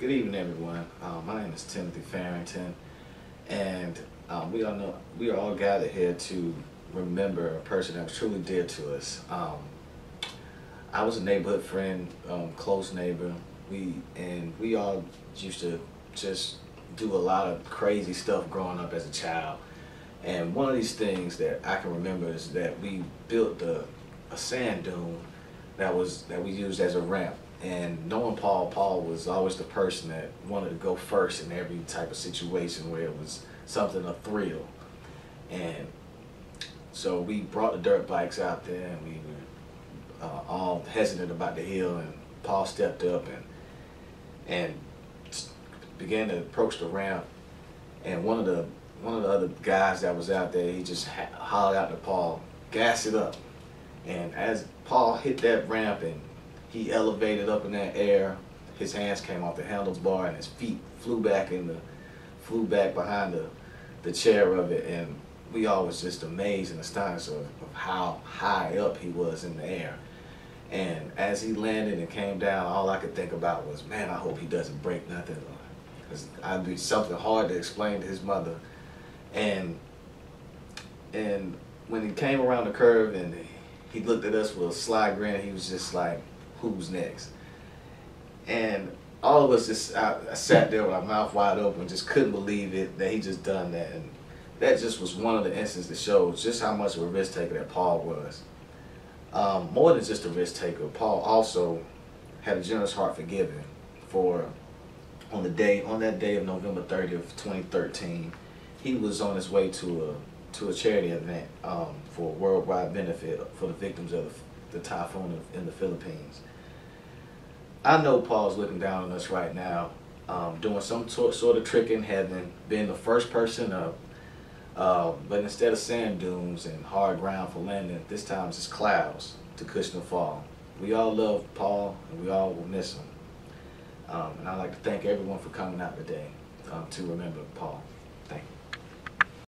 Good evening, everyone. My name is Timothy Farrington, and we are all gathered here to remember a person that was truly dear to us. I was a neighborhood friend, close neighbor. We all used to just do a lot of crazy stuff growing up as a child. And one of these things that I can remember is that we built a sand dune that we used as a ramp. And knowing Paul was always the person that wanted to go first in every type of situation where it was something of thrill. And so we brought the dirt bikes out there, and we were all hesitant about the hill. And Paul stepped up and began to approach the ramp. And one of the other guys that was out there, he just hollered out to Paul, "Gas it up!" And as Paul hit that ramp and he elevated up in that air, his hands came off the handlebar and his feet flew back behind the chair of it, and we all was just amazed and astonished of how high up he was in the air. And as he landed and came down, all I could think about was, man, I hope he doesn't break nothing, because I'd be something hard to explain to his mother. And when he came around the curve and he looked at us with a sly grin, he was just like, "Who's next?" And all of us just I sat there with our mouth wide open, just couldn't believe it that he just done that. And that just was one of the instances that shows just how much of a risk taker that Paul was. More than just a risk taker, Paul also had a generous heart for giving. For on that day of November 30th, 2013, he was on his way to a charity event for a worldwide benefit for the victims of the typhoon in the Philippines. I know Paul's looking down on us right now, doing some sort of trick in heaven, being the first person up. But instead of sand dunes and hard ground for landing, this time it's just clouds to cushion the fall. We all love Paul, and we all will miss him. And I'd like to thank everyone for coming out today to remember Paul. Thank you.